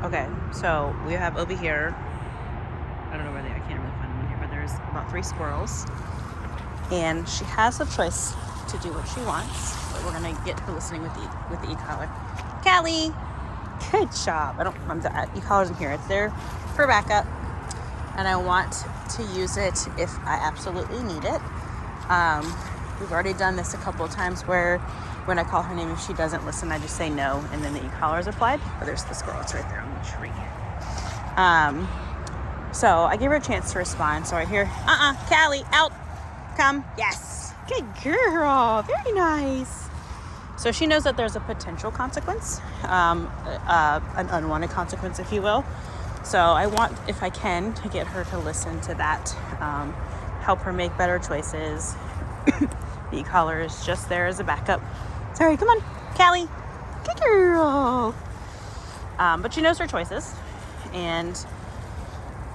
Okay, so we have over here, I don't know where they are, I can't really find them in here, but there's about 3 squirrels. And she has a choice to do what she wants, but we're gonna get her listening with the e-collar. Cali, good job. The e-collar's in here. It's there for backup, and I want to use it if I absolutely need it. We've already done this a couple of times where when I call her name, if she doesn't listen, I just say no, and then the e-collar is applied. Oh, there's the squirrel. It's right there on the tree. So I gave her a chance to respond. So I hear, Cali, out, come, yes, good girl, very nice. So she knows that there's a potential consequence, an unwanted consequence, if you will. So I want, if I can, to get her to listen to that, help her make better choices. The e-collar is just there as a backup. Sorry, come on, Cali, good girl. But she knows her choices, and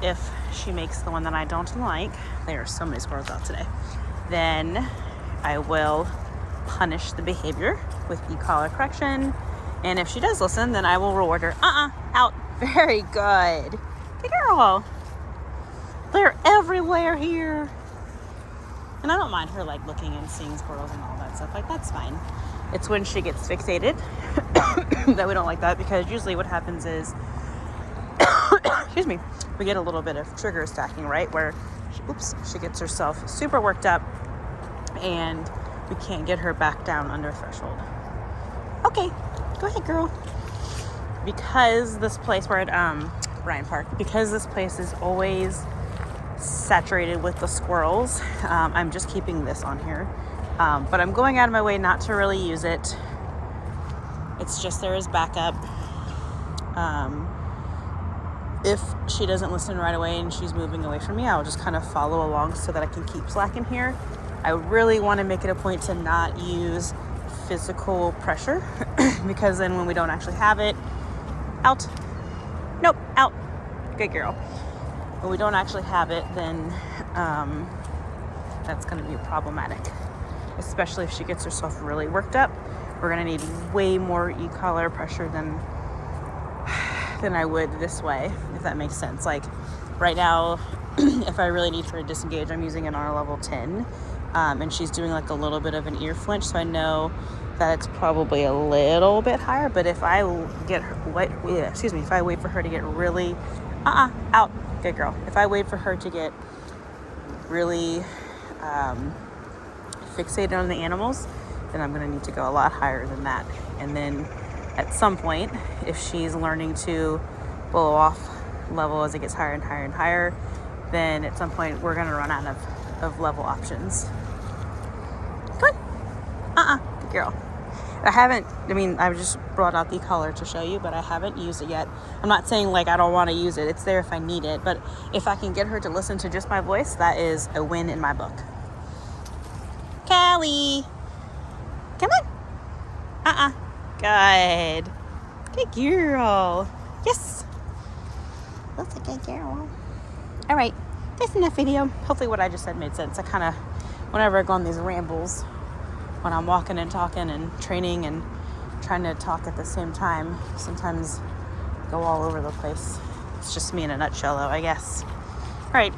if she makes the one that I don't like, there are so many squirrels out today, then I will punish the behavior with e-collar correction. And if she does listen, then I will reward her. Out. Very good. Good girl. They're everywhere here. And I don't mind her like looking and seeing squirrels and all that stuff. Like, that's fine. It's when she gets fixated that we don't like that, because usually what happens is excuse me, we get a little bit of trigger stacking, right? Where she gets herself super worked up and we can't get her back down under threshold. Okay, go ahead, girl. Because this place, we're at Bryant Park, because this place is always saturated with the squirrels, I'm just keeping this on here. But I'm going out of my way not to really use it. It's just there as backup. If she doesn't listen right away and she's moving away from me, I'll just kind of follow along so that I can keep slack in here. I really want to make it a point to not use physical pressure because then when we don't actually have it, out. Nope, out. Good girl. When we don't actually have it, then that's going to be problematic, especially if she gets herself really worked up. We're going to need way more e-collar pressure than I would this way, if that makes sense. Like right now, if I really need her to disengage, I'm using an R level 10, and she's doing like a little bit of an ear flinch, so I know that it's probably a little bit higher. But if I get her, if I wait for her to get really, out, good girl. If I wait for her to get really fixated on the animals, then I'm going to need to go a lot higher than that. And then at some point, if she's learning to blow off level as it gets higher and higher and higher, then at some point we're going to run out of level options. Good. Good girl. I just brought out the collar to show you, but I haven't used it yet. I'm not saying like I don't want to use it. It's there if I need it. But if I can get her to listen to just my voice, that is a win in my book. Cali, come on. Good. Good girl. Yes. That's a good girl. All right. That's enough video. Hopefully what I just said made sense. Whenever I go on these rambles, when I'm walking and talking and training and trying to talk at the same time, sometimes go all over the place. It's just me in a nutshell, though, I guess. All right.